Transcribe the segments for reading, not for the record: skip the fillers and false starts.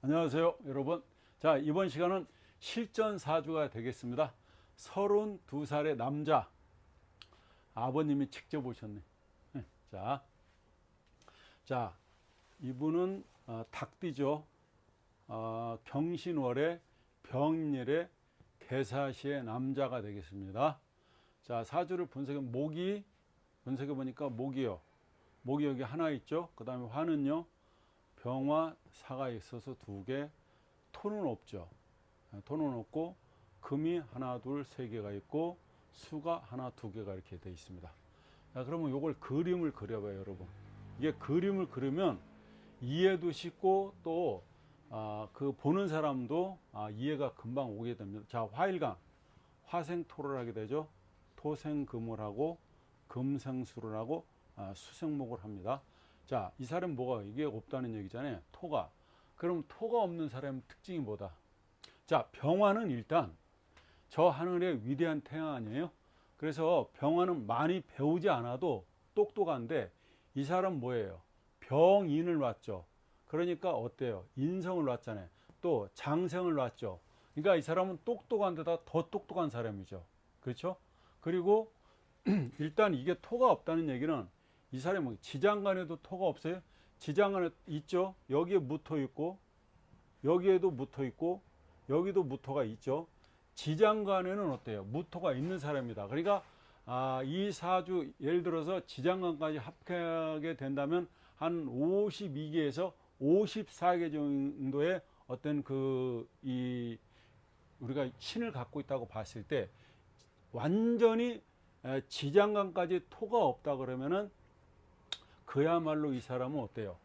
안녕하세요, 여러분. 자, 이번 시간은 실전 사주가 되겠습니다. 32살의 남자. 아버님이 직접 오셨네. 자, 자, 이분은 닭띠죠. 경신월의 병일의 개사시의 남자가 되겠습니다. 자, 사주를 분석해 보니까 목이요. 목이 여기 하나 있죠. 그 다음에 화는요. 병화 사가 있어서 두 개, 토는 없죠. 토는 없고 금이 하나 둘 세 개가 있고 수가 하나 두 개가 이렇게 되어 있습니다. 자, 그러면 요걸 그림을 그려봐요, 여러분. 이게 그림을 그리면 이해도 쉽고 또 그 보는 사람도 이해가 금방 오게 됩니다. 자, 화일간 화생토를 하게 되죠. 토생금을 하고 금생수를 하고 수생목을 합니다. 자, 이 사람 뭐가 이게 없다는 얘기잖아요. 토가. 그럼 토가 없는 사람의 특징이 뭐다? 자, 병화는 일단 저 하늘의 위대한 태양 아니에요? 그래서 병화는 많이 배우지 않아도 똑똑한데 이 사람 뭐예요? 병인을 놨죠. 그러니까 어때요? 인성을 놨잖아요. 또 장생을 놨죠. 그러니까 이 사람은 똑똑한 데다 더 똑똑한 사람이죠. 그렇죠? 그리고 일단 이게 토가 없다는 얘기는 이 사람은 지장간에도 토가 없어요? 지장간에 있죠. 여기에 무토 있고 여기에도 무토 있고 여기도 무토가 있죠. 지장간에는 어때요? 무토가 있는 사람이다. 그러니까 이 사주 예를 들어서 지장간까지 합하게 된다면 한 52개에서 54개 정도의 어떤 우리가 신을 갖고 있다고 봤을 때 완전히 지장간까지 토가 없다 그러면은 그야말로 이 사람은 어때요?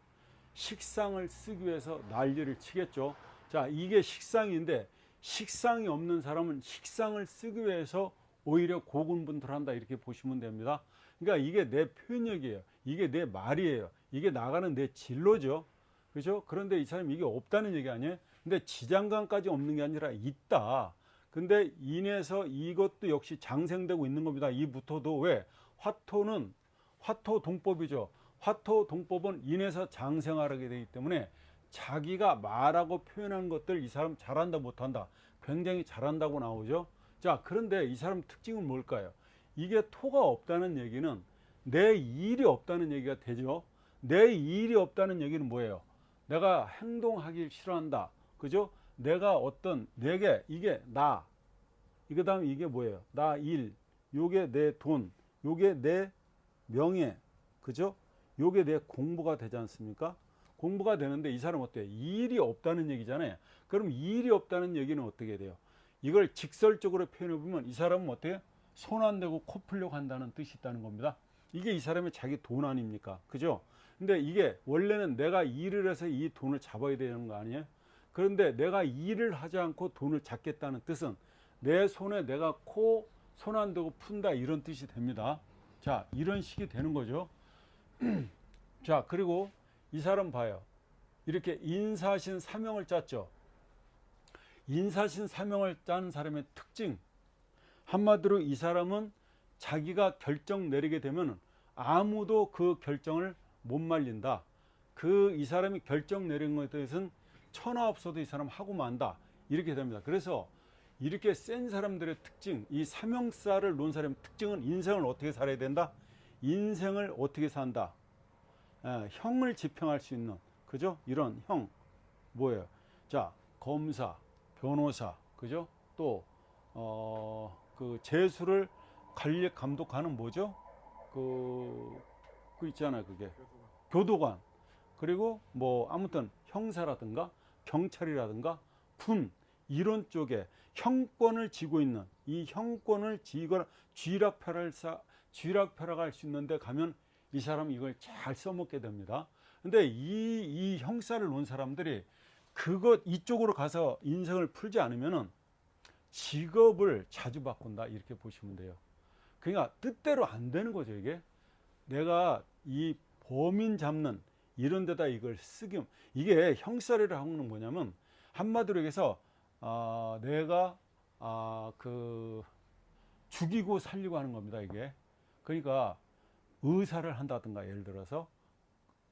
식상을 쓰기 위해서 난리를 치겠죠. 자, 이게 식상인데 식상이 없는 사람은 식상을 쓰기 위해서 오히려 고군분투한다 이렇게 보시면 됩니다. 그러니까 이게 내 표현력이에요. 이게 내 말이에요. 이게 나가는 내 진로죠. 그렇죠? 그런데 이 사람이 이게 없다는 얘기 아니에요? 근데 지장간까지 없는 게 아니라 있다. 근데 인해서 이것도 역시 장생되고 있는 겁니다. 이 무토도 왜? 화토는 화토 동법이죠. 화토 동법은 인해서 장생하게 되기 때문에 자기가 말하고 표현한 것들 이 사람 잘한다 못한다 굉장히 잘한다고 나오죠. 자, 그런데 이 사람 특징은 뭘까요? 이게 토가 없다는 얘기는 내 일이 없다는 얘기가 되죠. 내 일이 없다는 얘기는 뭐예요? 내가 행동하기 싫어한다. 그죠? 내가 내게 이게 나. 그 다음에 이게 뭐예요? 나 일. 요게 내 돈. 요게 내 명예. 그죠? 요게 내 공부가 되지 않습니까? 공부가 되는데 이 사람 어때요? 일이 없다는 얘기잖아요. 그럼 일이 없다는 얘기는 어떻게 돼요? 이걸 직설적으로 표현해 보면 이 사람은 어때요? 손 안 대고 코 풀려고 한다는 뜻이 있다는 겁니다. 이게 이 사람의 자기 돈 아닙니까? 그죠? 근데 이게 원래는 내가 일을 해서 이 돈을 잡아야 되는 거 아니에요? 그런데 내가 일을 하지 않고 돈을 잡겠다는 뜻은 내 손에 내가 손 안 대고 푼다 이런 뜻이 됩니다. 자, 이런 식이 되는 거죠. 자, 그리고 이 사람 봐요. 이렇게 인사신 사명을 짰죠. 인사신 사명을 짠 사람의 특징. 한마디로 이 사람은 자기가 결정 내리게 되면 아무도 그 결정을 못 말린다. 이 사람이 결정 내린 것에 대해서는 천하 없어도 이 사람 하고 만다. 이렇게 됩니다. 그래서 이렇게 센 사람들의 특징, 이 사명사를 놓은 사람의 특징은 인생을 어떻게 살아야 된다? 인생을 어떻게 산다? 형을 지평할 수 있는, 그죠? 이런 형, 뭐예요? 자, 검사, 변호사, 그죠? 또, 그 재수를 관리, 감독하는 뭐죠? 그 있잖아요, 그게. 교도관. 그리고 뭐, 아무튼 형사라든가 경찰이라든가 군, 이런 쪽에 형권을 쥐고 있는 이 형권을 쥐거나 쥐락펴락할 수 있는데 가면 이 사람은 이걸 잘 써먹게 됩니다. 근데 이 형사를 놓은 사람들이 이쪽으로 가서 인생을 풀지 않으면은 직업을 자주 바꾼다 이렇게 보시면 돼요. 그러니까 뜻대로 안 되는 거죠. 이게 내가 이 범인 잡는 이런 데다 이걸 이게 형사를 하는 건 뭐냐면 한마디로 얘기해서 내가 죽이고 살리고 하는 겁니다. 이게 그러니까 의사를 한다든가 예를 들어서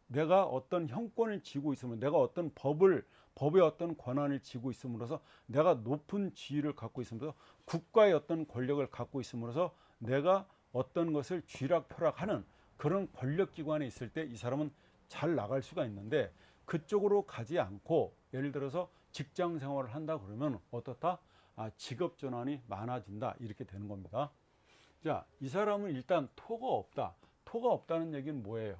내가 어떤 형권을 쥐고 있으면, 내가 어떤 법의 어떤 권한을 쥐고 있음으로써, 내가 높은 지위를 갖고 있으면서, 국가의 어떤 권력을 갖고 있음으로써 내가 어떤 것을 쥐락펴락하는 그런 권력기관에 있을 때 이 사람은 잘 나갈 수가 있는데, 그쪽으로 가지 않고 예를 들어서 직장 생활을 한다 그러면 어떻다? 직업 전환이 많아진다, 이렇게 되는 겁니다. 자, 이 사람은 일단 토가 없다. 토가 없다는 얘기는 뭐예요?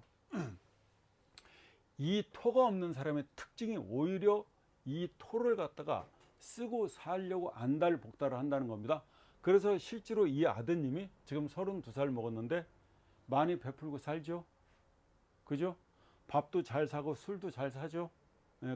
이 토가 없는 사람의 특징이 오히려 이 토를 갖다가 쓰고 살려고 안달복달을 한다는 겁니다. 그래서 실제로 이 아드님이 지금 32살 먹었는데 많이 베풀고 살죠. 그죠? 밥도 잘 사고 술도 잘 사죠.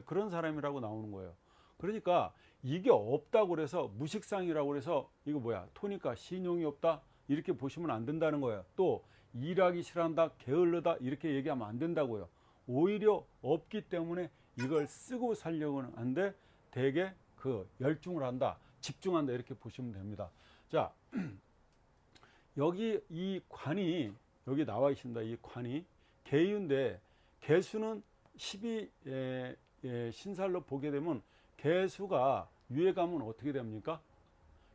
그런 사람이라고 나오는 거예요. 그러니까 이게 없다고 그래서 무식상이라고 그래서 이거 뭐야, 토니까 신용이 없다, 이렇게 보시면 안 된다는 거예요. 또 일하기 싫어한다, 게을르다, 이렇게 얘기하면 안 된다고요. 오히려 없기 때문에 이걸 쓰고 살려고는 한데 되게 그 열중을 한다, 집중한다, 이렇게 보시면 됩니다. 자, 여기 이 관이 여기 나와 있습니다. 이 관이 개유인데, 개수는 12 신살로 보게 되면 개수가 위에 가면 어떻게 됩니까?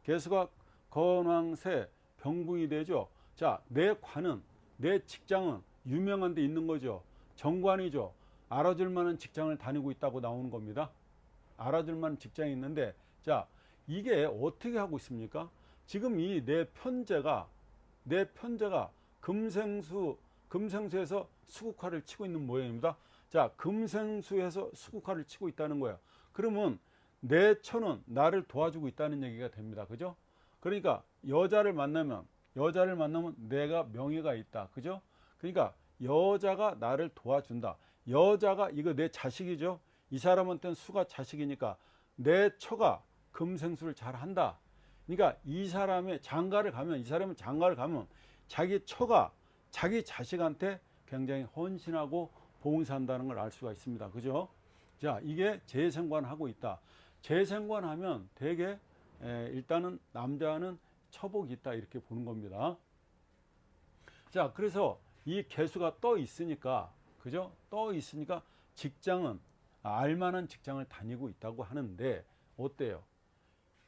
개수가 건왕새 병붕이 되죠. 자, 내 관은, 내 직장은 유명한 데 있는 거죠. 정관이죠. 알아줄 만한 직장을 다니고 있다고 나오는 겁니다. 알아줄 만한 직장이 있는데, 자, 이게 어떻게 하고 있습니까? 지금 이 내 편제가 금생수에서 수국화를 치고 있는 모양입니다. 자, 금생수에서 수국화를 치고 있다는 거예요. 그러면 내 처는 나를 도와주고 있다는 얘기가 됩니다. 그죠? 그러니까 여자를 만나면 내가 명예가 있다. 그죠? 그러니까 여자가 나를 도와준다. 여자가, 이거 내 자식이죠. 이 사람한테는 수가 자식이니까 내 처가 금생수를 잘 한다. 그러니까 이 사람의 장가를 가면 자기 처가 자기 자식한테 굉장히 헌신하고 봉사한다는 걸 알 수가 있습니다. 그죠? 자, 이게 재생관하고 있다. 재생관하면 되게 일단은 남자는 처복이 있다, 이렇게 보는 겁니다. 자, 그래서 이 개수가 떠 있으니까, 그죠? 떠 있으니까 직장은 알만한 직장을 다니고 있다고 하는데, 어때요?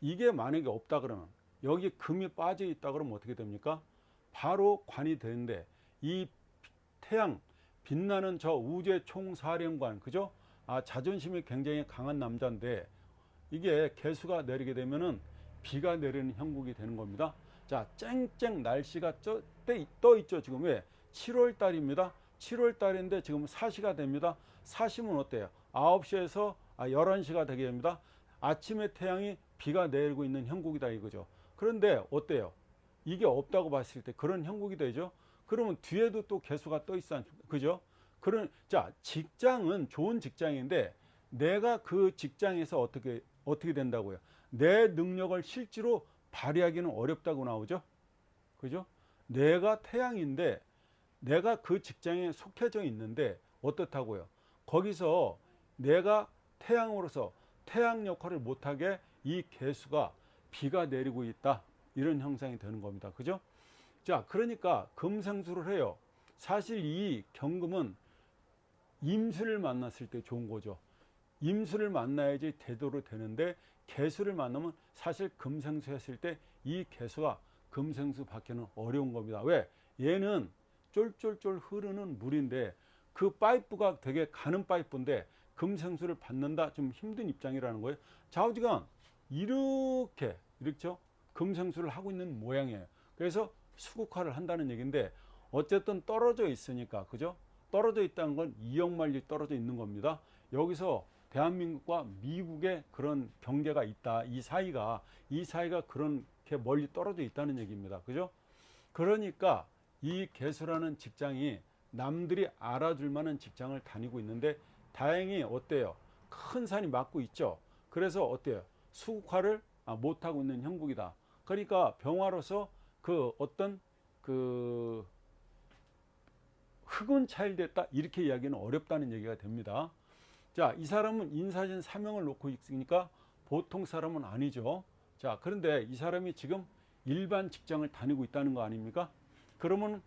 이게 만약에 없다 그러면, 여기 금이 빠져 있다 그러면 어떻게 됩니까? 바로 관이 되는데, 이 태양, 빛나는 저 우주의 총사령관, 그죠? 자존심이 굉장히 강한 남자인데, 이게 개수가 내리게 되면은 비가 내리는 형국이 되는 겁니다. 자, 쨍쨍 날씨가 떠 있죠. 지금 왜? 7월 달입니다. 7월 달인데 지금 사시가 됩니다. 사시면 어때요? 9시에서 11시가 되게 됩니다. 아침에 태양이 비가 내리고 있는 형국이다, 이거죠. 그런데 어때요? 이게 없다고 봤을 때 그런 형국이 되죠. 그러면 뒤에도 또 개수가 떠 있어, 그죠? 자, 직장은 좋은 직장인데 내가 그 직장에서 어떻게 된다고요? 내 능력을 실제로 발휘하기는 어렵다고 나오죠. 그죠? 내가 태양인데 내가 그 직장에 속해져 있는데 어떻다고요? 거기서 내가 태양으로서 태양 역할을 못하게 이 개수가 비가 내리고 있다, 이런 형상이 되는 겁니다. 그죠? 자, 그러니까 금생수를 해요. 사실 이 경금은 임수를 만났을 때 좋은 거죠. 임수를 만나야지 대도로 되는데, 개수를 만나면 사실 금생수 했을 때 이 개수가 금생수 받기는 어려운 겁니다. 왜? 얘는 쫄쫄쫄 흐르는 물인데 그 파이프가 되게 가는 파이프인데 금생수를 받는다, 좀 힘든 입장이라는 거예요. 좌우지간 이렇게 금생수를 하고 있는 모양이에요. 그래서 수국화를 한다는 얘기인데, 어쨌든 떨어져 있으니까, 그죠? 떨어져 있다는 건 2억 마일이 떨어져 있는 겁니다. 여기서 대한민국과 미국의 그런 경계가 있다. 이 사이가 그렇게 멀리 떨어져 있다는 얘기입니다. 그죠? 그러니까 이 개수라는 직장이 남들이 알아줄 만한 직장을 다니고 있는데, 다행히 어때요? 큰 산이 막고 있죠. 그래서 어때요? 수국화를 못하고 있는 형국이다. 그러니까 병화로서 흑운 차일됐다, 이렇게 이야기는 어렵다는 얘기가 됩니다. 자, 이 사람은 인사신 사명을 놓고 있으니까 보통 사람은 아니죠. 자, 그런데 이 사람이 지금 일반 직장을 다니고 있다는 거 아닙니까? 그러면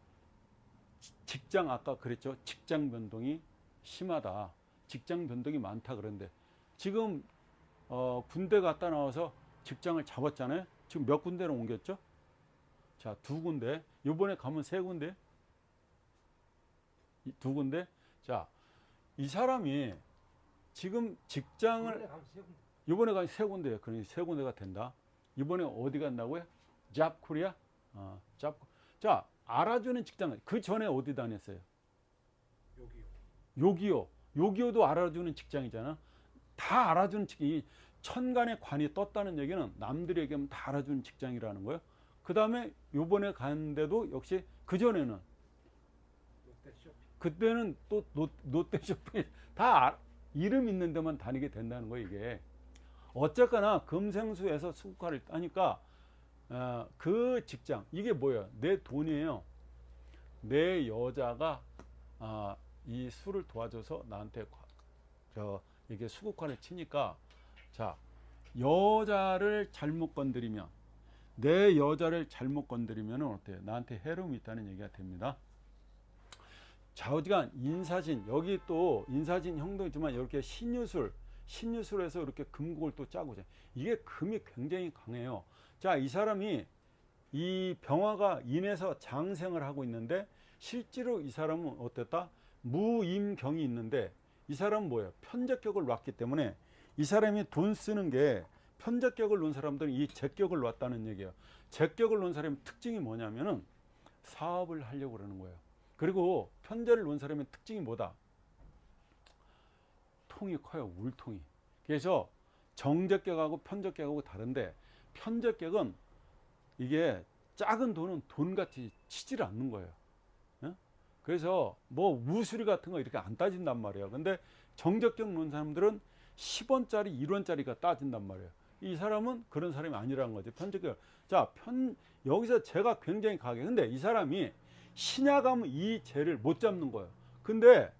직장, 아까 그랬죠. 직장 변동이 심하다. 직장 변동이 많다. 그런데 지금 군대 갔다 나와서 직장을 잡았잖아요. 지금 몇 군데로 옮겼죠? 자, 2군데. 요번에 가면 3군데. 2군데. 자, 이 사람이 지금 직장을 요번에 가면 3군데예요. 그러니 3군데가 된다. 이번에 어디 간다고요? 잡코리아? 자, 알아주는 직장. 그 전에 어디 다녔어요? 요기요도 알아주는 직장이잖아. 다 알아주는 직장. 천간의 관이 떴다는 얘기는 남들에게 다 알아주는 직장이라는 거예요. 그 다음에 요번에 갔는데도 역시 그 전에는 그때는 또 롯데쇼핑 다 이름 있는 데만 다니게 된다는 거예요. 이게 어쨌거나 금생수에서 수국화를 따니까 그 직장 이게 뭐예요? 내 돈이에요. 내 여자가 이 술을 도와줘서 나한테 이게 수국화를 치니까 자, 여자를 잘못 건드리면 내 여자를 잘못 건드리면 어때요? 나한테 해로움이 있다는 얘기가 됩니다. 좌우지간 인사신, 여기 또 인사신 형도 있지만 이렇게 신유술에서 이렇게 금국을 또 짜고 이게 금이 굉장히 강해요. 자, 이 사람이 이 병화가 인해서 장생을 하고 있는데 실제로 이 사람은 어땠다? 무임경이 있는데 이 사람은 뭐예요? 편제격을 놨기 때문에 이 사람이 돈 쓰는 게 편제격을 놓은 사람들은 이 제격을 놨다는 얘기예요. 제격을 놓은 사람의 특징이 뭐냐면은 사업을 하려고 그러는 거예요. 그리고 편제를 놓은 사람의 특징이 뭐다? 통이 커요. 울통이. 그래서 정제격하고 편제격하고 다른데 편제격은 이게 작은 돈은 돈같이 치질 않는 거예요. 그래서 뭐 우수리 같은 거 이렇게 안 따진단 말이에요. 근데 정제격 놓은 사람들은 10원짜리 1원짜리가 따진단 말이에요. 이 사람은 그런 사람이 아니라는 거죠. 편제격. 자, 여기서 제가 굉장히 강해. 근데 이 사람이 신약하면 이 죄를 못 잡는 거예요. 근데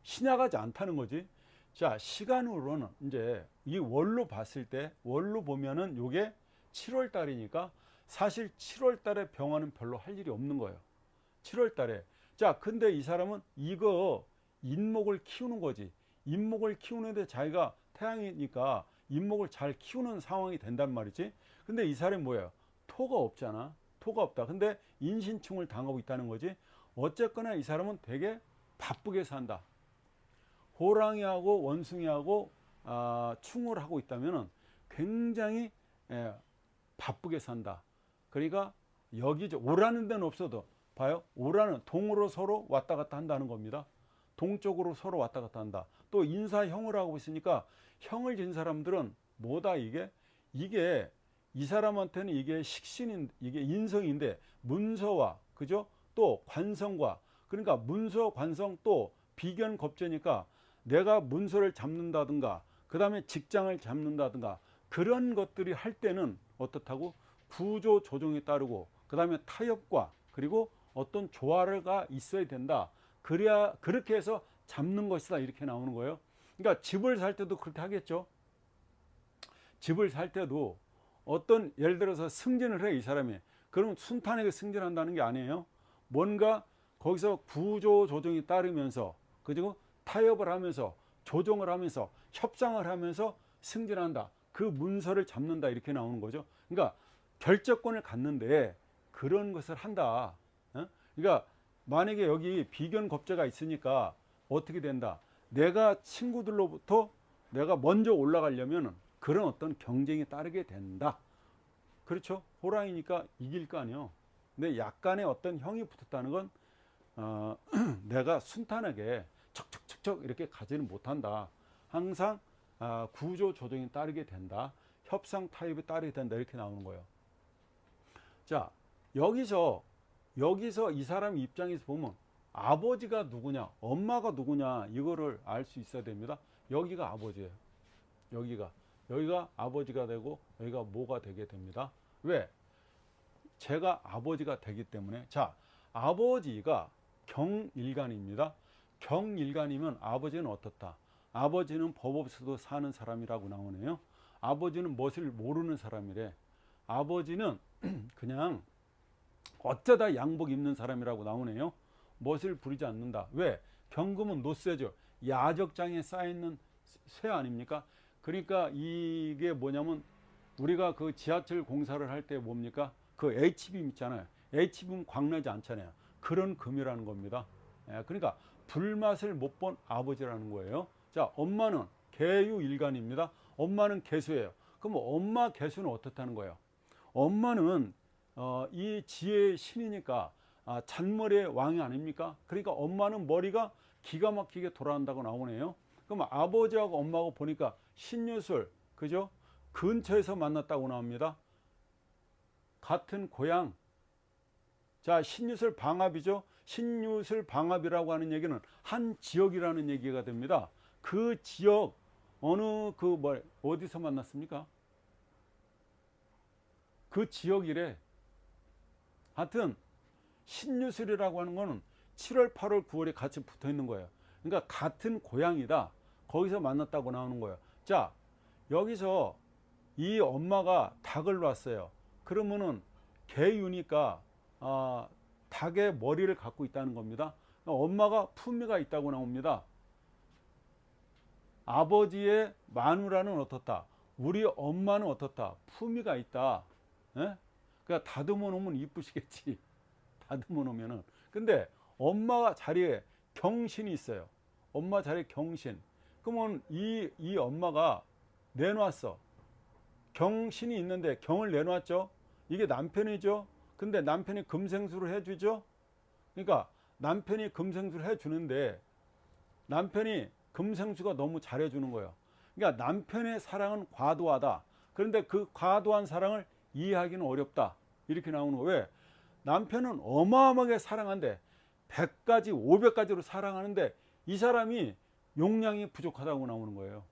신약하지 않다는 거지. 자, 시간으로는 이제 이 월로 봤을 때 월로 보면은 요게 7월 달이니까 사실 7월 달에 병화는 별로 할 일이 없는 거예요. 7월 달에. 자, 근데 이 사람은 이거 인목을 키우는 거지. 인목을 키우는데 자기가 태양이니까 인목을 잘 키우는 상황이 된단 말이지. 근데 이 사람이 뭐예요? 토가 없잖아. 토가 없다. 근데 인신충을 당하고 있다는 거지. 어쨌거나 이 사람은 되게 바쁘게 산다. 호랑이하고 원숭이하고 충을 하고 있다면 굉장히 바쁘게 산다. 그러니까 여기 오라는 데는 없어도 봐요. 오라는 동으로 서로 왔다 갔다 한다는 겁니다. 동쪽으로 서로 왔다 갔다 한다. 또 인사형을 하고 있으니까 형을 진 사람들은 뭐다 이게 이 사람한테는 이게 이게 인성인데 문서와 그죠? 또 관성과 그러니까 문서 관성 또 비견 겁재니까 내가 문서를 잡는다든가 그 다음에 직장을 잡는다든가 그런 것들이 할 때는 어떻다고 구조 조정에 따르고 그 다음에 타협과 그리고 어떤 조화가 있어야 된다. 그래야 그렇게 해서 잡는 것이다 이렇게 나오는 거예요. 그러니까 집을 살 때도 그렇게 하겠죠. 집을 살 때도 어떤 예를 들어서 승진을 해 이 사람이. 그러면 순탄하게 승진한다는 게 아니에요. 뭔가 거기서 구조 조정이 따르면서 그리고 타협을 하면서 조정을 하면서 협상을 하면서 승진한다. 그 문서를 잡는다 이렇게 나오는 거죠. 그러니까 결정권을 갖는데 그런 것을 한다. 그러니까 만약에 여기 비견 겁재가 있으니까 어떻게 된다. 내가 친구들로부터 내가 먼저 올라가려면 그런 어떤 경쟁이 따르게 된다. 그렇죠? 호랑이니까 이길 거 아니에요. 근데 약간의 어떤 형이 붙었다는 건 내가 순탄하게 척척척척 이렇게 가지는 못한다. 항상 구조 조정이 따르게 된다. 협상 타입이 따르게 된다. 이렇게 나오는 거예요. 자, 여기서 이 사람 입장에서 보면 아버지가 누구냐, 엄마가 누구냐 이거를 알 수 있어야 됩니다. 여기가 아버지예요. 여기가 아버지가 되고 여기가 뭐가 되게 됩니다. 왜? 제가 아버지가 되기 때문에. 자, 아버지가 경일간입니다. 경일간이면 아버지는 어떻다? 아버지는 법 없이도 사는 사람이라고 나오네요. 아버지는 무엇을 모르는 사람이래. 아버지는 그냥 어쩌다 양복 입는 사람이라고 나오네요. 멋을 부리지 않는다. 왜? 경금은 노쇠죠. 야적장에 쌓여있는 쇠 아닙니까? 그러니까 이게 뭐냐면 우리가 그 지하철 공사를 할 때 뭡니까? 그 H빔 있잖아요. H빔 광나지 않잖아요. 그런 금이라는 겁니다. 예, 그러니까 불맛을 못 본 아버지라는 거예요. 자, 엄마는 개유일간입니다. 엄마는 개수예요. 그럼 엄마 개수는 어떻다는 거예요? 엄마는 이 지혜의 신이니까 잔머리의 왕이 아닙니까? 그러니까 엄마는 머리가 기가 막히게 돌아간다고 나오네요. 그럼 아버지하고 엄마하고 보니까 신유술, 그죠? 근처에서 만났다고 나옵니다. 같은 고향. 자, 신유술 방합이죠. 신유술 방합이라고 하는 얘기는 한 지역이라는 얘기가 됩니다. 그 지역 어디서 만났습니까? 그 지역이래. 하여튼 신유술이라고 하는 거는 7월, 8월, 9월에 같이 붙어 있는 거예요. 그러니까 같은 고향이다. 거기서 만났다고 나오는 거예요. 자, 여기서 이 엄마가 닭을 놨어요. 그러면은 개유니까 닭의 머리를 갖고 있다는 겁니다. 엄마가 품위가 있다고 나옵니다. 아버지의 마누라는 어떻다? 우리 엄마는 어떻다? 품위가 있다. 예? 그러니까 다듬어 놓으면 이쁘시겠지. 다듬어 놓으면은. 근데 엄마 자리에 경신이 있어요. 엄마 자리에 경신. 그러면 이 엄마가 내놨어. 경신이 있는데 경을 내놨죠. 이게 남편이죠. 근데 남편이 금생수를 해주죠. 그러니까 남편이 금생수를 해주는데 남편이 금생수가 너무 잘해주는 거예요. 그러니까 남편의 사랑은 과도하다. 그런데 그 과도한 사랑을 이해하기는 어렵다. 이렇게 나오는 거예요. 왜? 남편은 어마어마하게 사랑한데 100가지 500가지로 사랑하는데 이 사람이 용량이 부족하다고 나오는 거예요.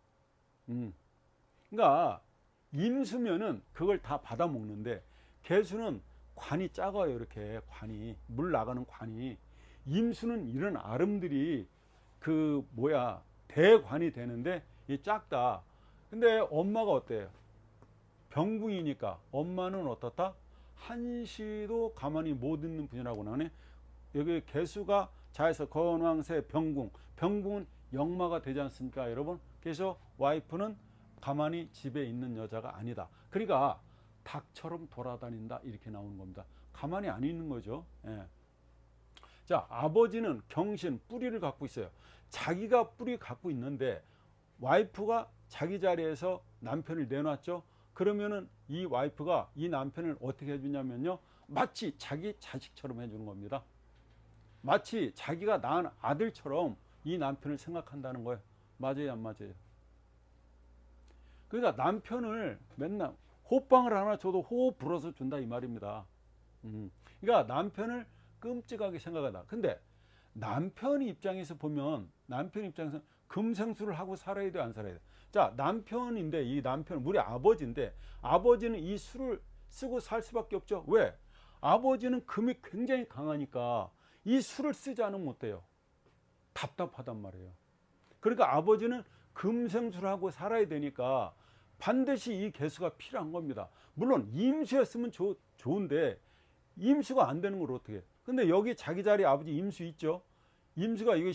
그러니까 임수면은 그걸 다 받아 먹는데 개수는 관이 작아요. 이렇게 관이 물 나가는 관이. 임수는 이런 아름들이 대관이 되는데 이 작다. 근데 엄마가 어때요? 병궁이니까 엄마는 어떻다? 한시도 가만히 못 있는 분이라고 나오네. 여기 개수가 자에서 건왕세 병궁. 병궁은 역마가 되지 않습니까, 여러분? 그래서 와이프는 가만히 집에 있는 여자가 아니다. 그러니까 닭처럼 돌아다닌다 이렇게 나오는 겁니다. 가만히 안 있는 거죠. 예. 자, 아버지는 경신, 뿌리를 갖고 있어요. 자기가 뿌리 갖고 있는데 와이프가 자기 자리에서 남편을 내놨죠. 그러면은 이 와이프가 이 남편을 어떻게 해주냐면요, 마치 자기 자식처럼 해주는 겁니다. 마치 자기가 낳은 아들처럼 이 남편을 생각한다는 거예요. 맞아요, 안 맞아요? 그러니까 남편을 맨날 호빵을 하나 줘도 호흡 불어서 준다 이 말입니다. 그러니까 남편을 끔찍하게 생각하다. 근데 남편 입장에서 보면 남편 입장에서 금생수를 하고 살아야 돼, 안 살아야 돼? 자, 남편인데 이 남편은 우리 아버지인데 아버지는 이 술을 쓰고 살 수밖에 없죠. 왜? 아버지는 금이 굉장히 강하니까 이 술을 쓰지 않으면 못 돼요. 답답하단 말이에요. 그러니까 아버지는 금생수를 하고 살아야 되니까 반드시 이 개수가 필요한 겁니다. 물론 임수였으면 좋은데 임수가 안 되는 걸 어떻게 해? 근데 여기 자기 자리 아버지 임수 있죠. 임수가 이거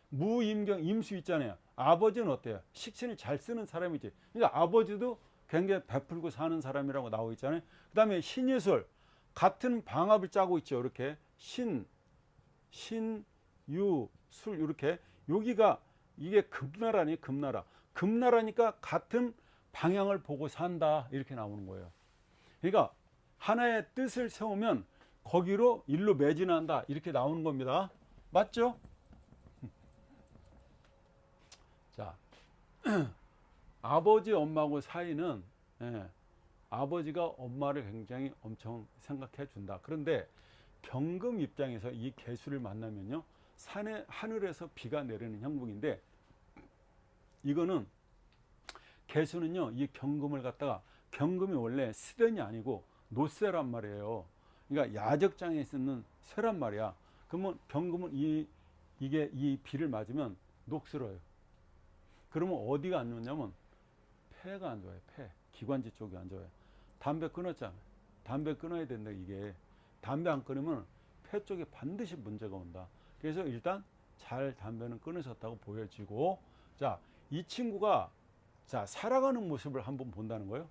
무임경 임수 있잖아요. 아버지는 어때요? 식신을 잘 쓰는 사람이지. 그러니까 아버지도 굉장히 베풀고 사는 사람이라고 나오고 있잖아요. 그 다음에 신유술 같은 방합을 짜고 있죠. 이렇게 유, 술 이렇게 여기가 이게 금나라니 금나라. 금나라니까 같은 방향을 보고 산다 이렇게 나오는 거예요. 그러니까 하나의 뜻을 세우면 거기로 일로 매진한다 이렇게 나오는 겁니다. 맞죠? 자, 아버지 엄마하고 사이는 아버지가 엄마를 굉장히 엄청 생각해 준다. 그런데 경금 입장에서 이 개수를 만나면요, 하늘에서 비가 내리는 형국인데 이거는 개수는요, 이 경금을 갖다가 경금이 원래 스덴이 아니고 노쇠란 말이에요. 그러니까 야적장에 쓰는 쇠란 말이야. 그러면 경금은 이게 이 비를 맞으면 녹슬어요. 그러면 어디가 안 좋냐면 폐가 안 좋아요. 폐, 기관지 쪽이 안 좋아요. 담배 끊었잖아요. 담배 끊어야 된다. 이게 담배 안 끊으면 폐 쪽에 반드시 문제가 온다. 그래서 일단 잘 담배는 끊으셨다고 보여지고, 자, 이 친구가 자, 살아가는 모습을 한번 본다는 거예요.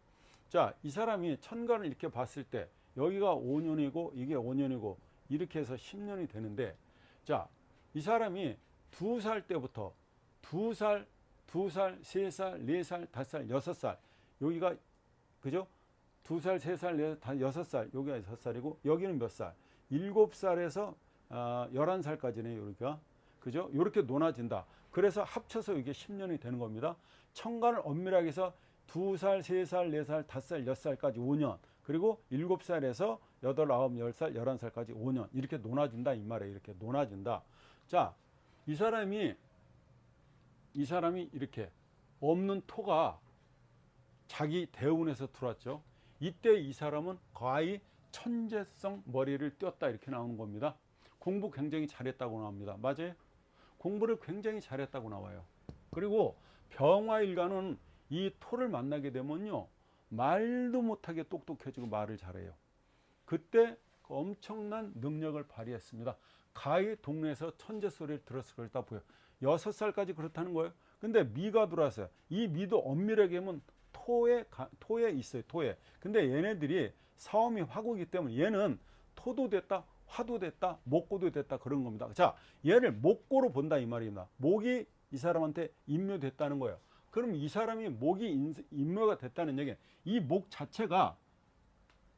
자, 이 사람이 천간을 이렇게 봤을 때 여기가 5년이고 이게 5년이고 이렇게 해서 10년이 되는데, 자, 이 사람이 2살 때부터 2살, 2살, 3살, 4살, 5살, 6살, 여기가 그죠? 2살, 3살, 6살, 여기가 6살이고 여기는 몇 살? 7살에서 11살까지네요. 여기가 그죠? 이렇게 논아진다. 그래서 합쳐서 이게 10년이 되는 겁니다. 천간을 엄밀하게 해서 2살, 3살, 4살, 5살, 6살까지 5년, 그리고 7살에서 8, 9, 10살, 11살까지 5년 이렇게 논아준다 이 말이에요. 이렇게 논아준다. 자, 이 사람이 이렇게 없는 토가 자기 대운에서 들어왔죠. 이때 이 사람은 거의 천재성 머리를 띄었다 이렇게 나오는 겁니다. 공부 굉장히 잘했다고 나옵니다. 맞아요? 공부를 굉장히 잘했다고 나와요. 그리고 병화일간은 이 토를 만나게 되면요, 말도 못하게 똑똑해지고 말을 잘해요. 그때 엄청난 능력을 발휘했습니다. 가히 동네에서 천재 소리를 들었을 걸다 보여. 6살까지 그렇다는 거예요. 근데 미가 들어왔어요. 이 미도 엄밀하게 하면 토에 있어요. 토에. 근데 얘네들이 사음이 화구이기 때문에 얘는 토도 됐다, 화도 됐다, 목고도 됐다 그런 겁니다. 자, 얘를 목고로 본다 이 말입니다. 목이 이 사람한테 임묘됐다는 거예요. 그럼 이 사람이 목이 임묘가 됐다는 얘기는 이 목 자체가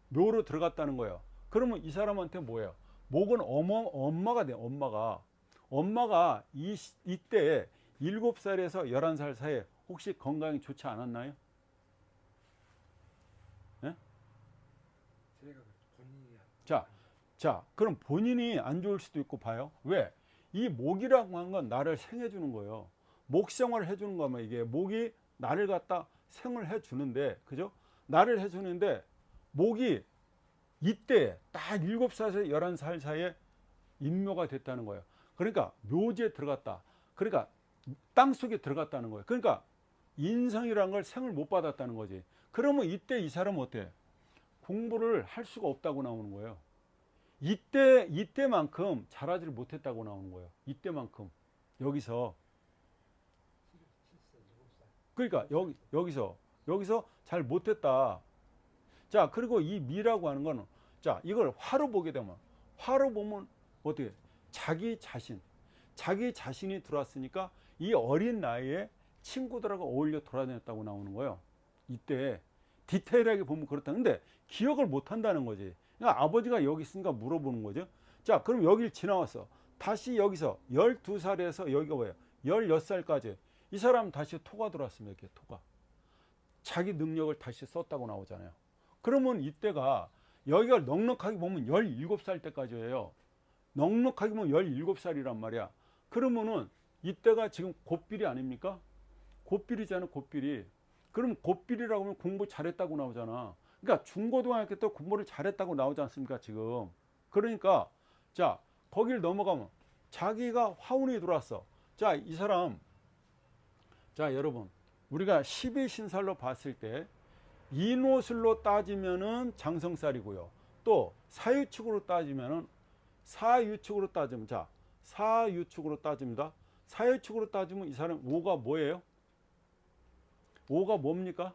묘로 들어갔다는 거예요. 그러면 이 사람한테 뭐예요? 목은 엄마가 돼. 엄마가 이때 7살에서 11살 사이에 혹시 건강이 좋지 않았나요? 네? 제가 본인이 자, 그럼 본인이 안 좋을 수도 있고 봐요. 왜? 이 목이라고 하는 건 나를 생해주는 거예요. 목 생활을 해주는 거면 이게 목이 나를 갖다 생을 해주는데, 그죠? 나를 해주는데 목이 이때 딱 7살에서 11살 사이에 임묘가 됐다는 거예요. 그러니까 묘지에 들어갔다. 그러니까 땅속에 들어갔다는 거예요. 그러니까 인성이라는 걸 생을 못 받았다는 거지. 그러면 이때 이 사람은 어때? 공부를 할 수가 없다고 나오는 거예요. 이때만큼 잘하지를 못했다고 나오는 거예요. 이때만큼. 여기서. 그러니까 여기서 잘 못했다. 자, 그리고 이 미라고 하는 거는, 자, 이걸 화로 보게 되면, 화로 보면 어떻게? 자기 자신이 들어왔으니까 이 어린 나이에 친구들하고 어울려 돌아다녔다고 나오는 거예요. 이때 디테일하게 보면 그렇다. 근데 기억을 못 한다는 거지. 그러니까 아버지가 여기 있으니까 물어보는 거죠. 자, 그럼 여기를 지나왔어. 다시 여기서 12살에서 여기가 뭐예요? 16살까지. 이 사람 다시 토가 들어왔습니다. 이렇게 토가. 자기 능력을 다시 썼다고 나오잖아요. 그러면 이때가 여기가 넉넉하게 보면 17살 때까지예요. 넉넉하게 보면 17살이란 말이야. 그러면은 이때가 지금 곱비리 아닙니까? 곱비리잖아, 곱비리. 그럼 곱비리라고 하면 공부 잘했다고 나오잖아. 그러니까 중고등학교 때 공부를 잘했다고 나오지 않습니까, 지금? 그러니까 자, 거길 넘어가면 자기가 화운이 들어왔어. 자, 이 사람, 자, 여러분, 우리가 12신살로 봤을 때 인호술로 따지면은 장성살이고요. 또 사유축으로 따지면은 자, 사유축으로 따집니다. 사유축으로 따지면 이 사람 5가 뭐예요? 5가 뭡니까?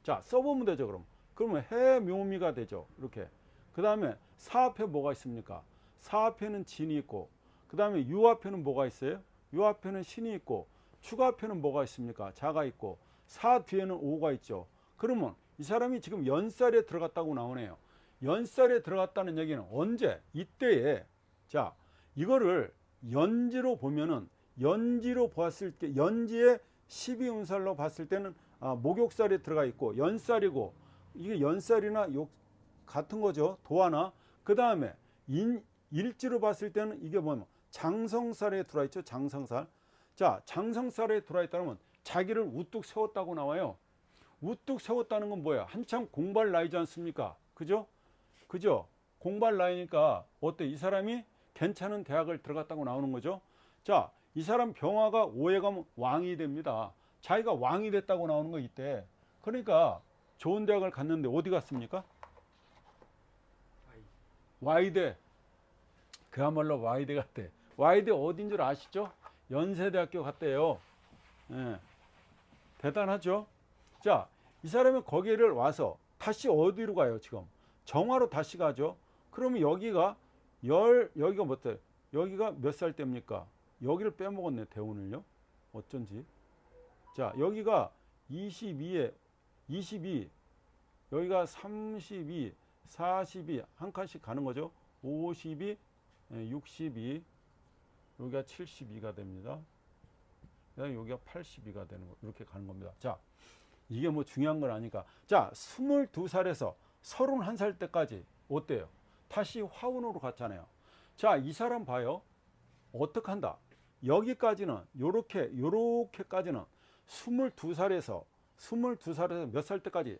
자, 써보면 되죠, 그럼. 그러면 해묘미가 되죠. 이렇게. 그 다음에 사 앞에 뭐가 있습니까? 사 앞에는 진이 있고, 그 다음에 유 앞에는 뭐가 있어요? 유 앞에는 신이 있고, 축 앞에는 뭐가 있습니까? 자가 있고, 사 뒤에는 오가 있죠. 그러면 이 사람이 지금 연살에 들어갔다고 나오네요. 연살에 들어갔다는 얘기는 언제? 이때에. 자, 이거를 연지로 보면은, 연지로 보았을 때, 연지의 12운살로 봤을 때는 목욕살에 들어가 있고 연살이고, 이게 연살이나 같은 거죠. 도화나. 그 다음에 일지로 봤을 때는 이게 뭐냐면 장성살에 들어와 있죠. 장성살. 자, 장성살에 들어와 있다면 자기를 우뚝 세웠다고 나와요. 우뚝 세웠다는 건 뭐야? 한참 공부할 나이지 않습니까? 그죠? 공부할 나이니까 어때? 이 사람이 괜찮은 대학을 들어갔다고 나오는 거죠. 자, 이 사람 병화가 5에 가면 왕이 됩니다. 자기가 왕이 됐다고 나오는 거 이때. 그러니까 좋은 대학을 갔는데 어디 갔습니까? Y대. 그야말로 와이드 갔대. 와이드 어딘 줄 아시죠? 연세대학교 갔대요. 예. 대단하죠? 자, 이 사람이 거기를 와서 다시 어디로 가요, 지금? 정화로 다시 가죠? 그러면 여기가 여기가 뭐 때? 여기가 몇 살 때입니까? 여기를 빼먹었네, 대운을요. 어쩐지. 자, 여기가 22에 22, 여기가 32, 42, 한 칸씩 가는 거죠. 52, 62, 여기가 72가 됩니다. 그다음에 여기가 82가 되는 거, 이렇게 가는 겁니다. 자, 이게 뭐 중요한 건 아니까. 자, 22살에서 31살 때까지 어때요? 다시 화운으로 갔잖아요. 자, 이 사람 봐요. 어떻게 한다? 여기까지는 요렇게까지는 22살에서 몇 살 때까지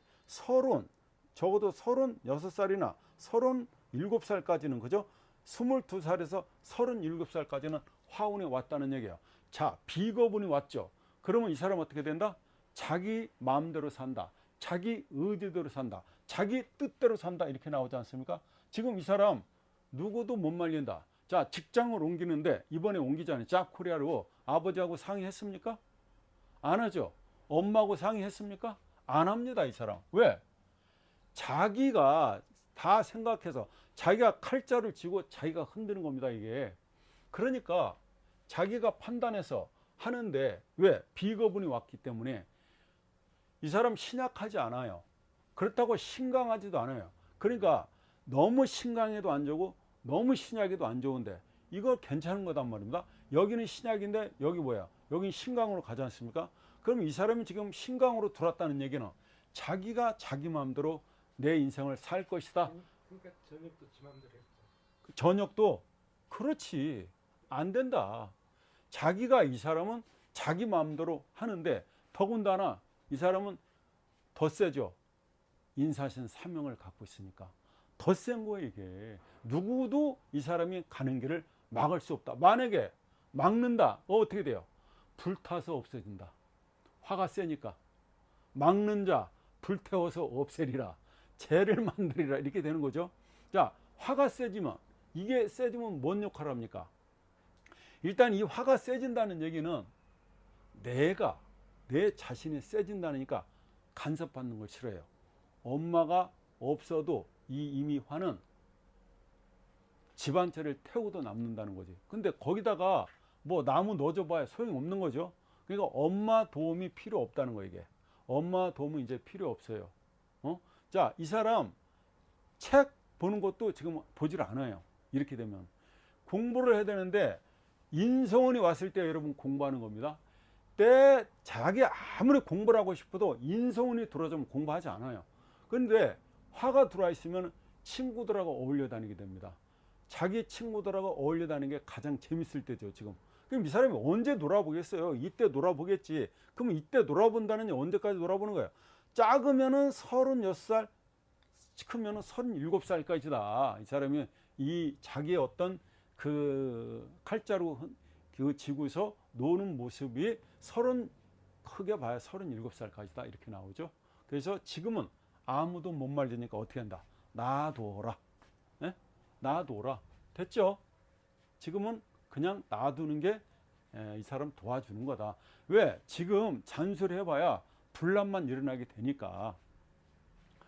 적어도 36살이나 37살까지는 그죠? 22살에서 37살까지는 화운이 왔다는 얘기예요. 자, 비거분이 왔죠. 그러면 이 사람 어떻게 된다? 자기 마음대로 산다. 자기 의지대로 산다. 자기 뜻대로 산다. 이렇게 나오지 않습니까? 지금 이 사람 누구도 못 말린다. 자, 직장을 옮기는데 이번에 옮기잖아요. 짭코리아로 아버지하고 상의했습니까? 안 하죠. 엄마하고 상의했습니까? 안 합니다, 이 사람. 왜? 자기가 다 생각해서 자기가 칼자를 쥐고 자기가 흔드는 겁니다, 이게. 그러니까 자기가 판단해서 하는데 왜? 비거분이 왔기 때문에 이 사람 신약하지 않아요. 그렇다고 신강하지도 않아요. 그러니까 너무 신강해도 안 좋고 너무 신약해도 안 좋은데 이거 괜찮은 거단 말입니다. 여기는 신약인데 여기 뭐야? 여기는 신강으로 가지 않습니까? 그럼 이 사람이 지금 신강으로 들어왔다는 얘기는 자기가 자기 마음대로 내 인생을 살 것이다. 그러니까 저녁도 지 맘대로 했죠. 저녁도 그렇지. 안 된다. 자기가 이 사람은 자기 마음대로 하는데 더군다나 이 사람은 더 세죠. 인사신 사명을 갖고 있으니까 더 센 거예요, 이게. 누구도 이 사람이 가는 길을 막을 수 없다. 만약에 막는다, 어떻게 돼요? 불타서 없어진다. 화가 세니까. 막는 자 불태워서 없애리라. 죄를 만들리라. 이렇게 되는 거죠. 자, 화가 세지면, 이게 세지면 뭔 역할을 합니까? 일단 이 화가 세진다는 얘기는 내 자신이 세진다니까 간섭받는 걸 싫어해요. 엄마가 없어도 이 이미 화는 집안채를 태우도 남는다는 거지. 근데 거기다가 뭐 나무 넣어줘봐야 소용없는 거죠. 그러니까 엄마 도움이 필요 없다는 거예요, 이게. 엄마 도움은 이제 필요 없어요. 자, 이 사람 책 보는 것도 지금 보질 않아요. 이렇게 되면 공부를 해야 되는데 인성운이 왔을 때 여러분 공부하는 겁니다. 때 자기 아무리 공부를 하고 싶어도 인성운이 들어오면 공부하지 않아요. 그런데 화가 들어와 있으면 친구들하고 어울려 다니게 됩니다. 자기 친구들하고 어울려 다니는 게 가장 재밌을 때죠, 지금. 그럼 이 사람이 언제 놀아보겠어요? 이때 놀아보겠지. 그럼 이때 놀아본다는 게 언제까지 놀아보는 거예요? 작으면은 36살, 크면은 37살까지다. 이 사람이 이 자기의 어떤 그 칼자루 그 지구에서 노는 모습이 크게 봐야 37살까지다. 이렇게 나오죠. 그래서 지금은 아무도 못 말리니까 어떻게 한다? 놔둬라. 예? 놔둬라. 됐죠? 지금은 그냥 놔두는 게 이 사람 도와주는 거다. 왜? 지금 잔소리 해봐야 분란만 일어나게 되니까.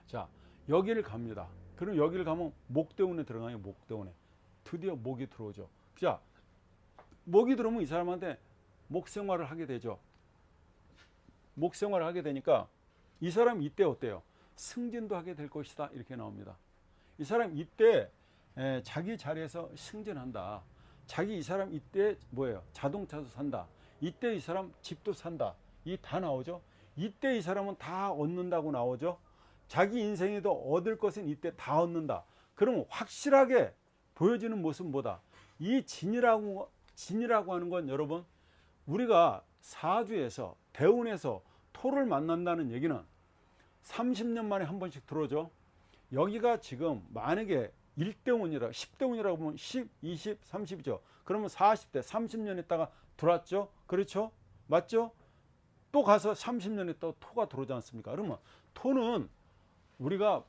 자, 여기를 갑니다. 그럼 여기를 가면 목대운에 들어가요. 목대운에. 드디어 목이 들어오죠. 자, 목이 들어오면 이 사람한테 목생활을 하게 되죠. 목생활을 하게 되니까 이 사람 이때 어때요? 승진도 하게 될 것이다. 이렇게 나옵니다. 이 사람 이때 자기 자리에서 승진한다. 이 사람 이때 뭐예요? 자동차도 산다. 이때 이 사람 집도 산다. 이 다 나오죠. 이때 이 사람은 다 얻는다고 나오죠. 자기 인생에도 얻을 것은 이때 다 얻는다. 그러면 확실하게 보여지는 모습은 뭐다? 이 진이라고 하는 건 여러분, 우리가 사주에서 대운에서 토를 만난다는 얘기는 30년 만에 한 번씩 들어오죠. 여기가 지금 만약에 1대운이라 10대운이라고 보면 10, 20, 30이죠. 그러면 40대 30년 있다가 들어왔죠. 그렇죠? 맞죠? 또 가서 30년 있다가 토가 들어오지 않습니까? 그러면 토는 우리가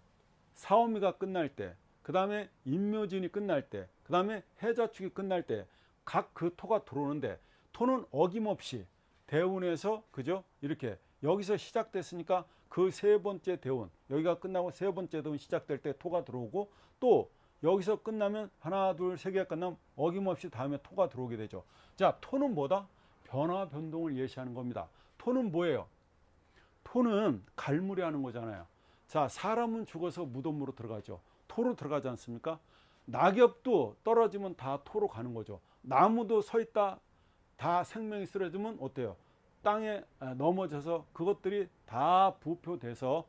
사오미가 끝날 때, 그 다음에 인묘진이 끝날 때, 그 다음에 해자축이 끝날 때 각 그 토가 들어오는데 토는 어김없이 대운에서 그죠? 이렇게 여기서 시작됐으니까 그 세 번째 대운, 여기가 끝나고 세 번째 대운 시작될 때 토가 들어오고, 또 여기서 끝나면 하나 둘 세 개가 끝나면 어김없이 다음에 토가 들어오게 되죠. 자, 토는 뭐다? 변화 변동을 예시하는 겁니다. 토는 뭐예요? 토는 갈무리하는 거잖아요. 자, 사람은 죽어서 무덤으로 들어가죠. 토로 들어가지 않습니까? 낙엽도 떨어지면 다 토로 가는 거죠. 나무도 서 있다 다 생명이 쓰러지면 어때요? 땅에 넘어져서 그것들이 다 부표돼서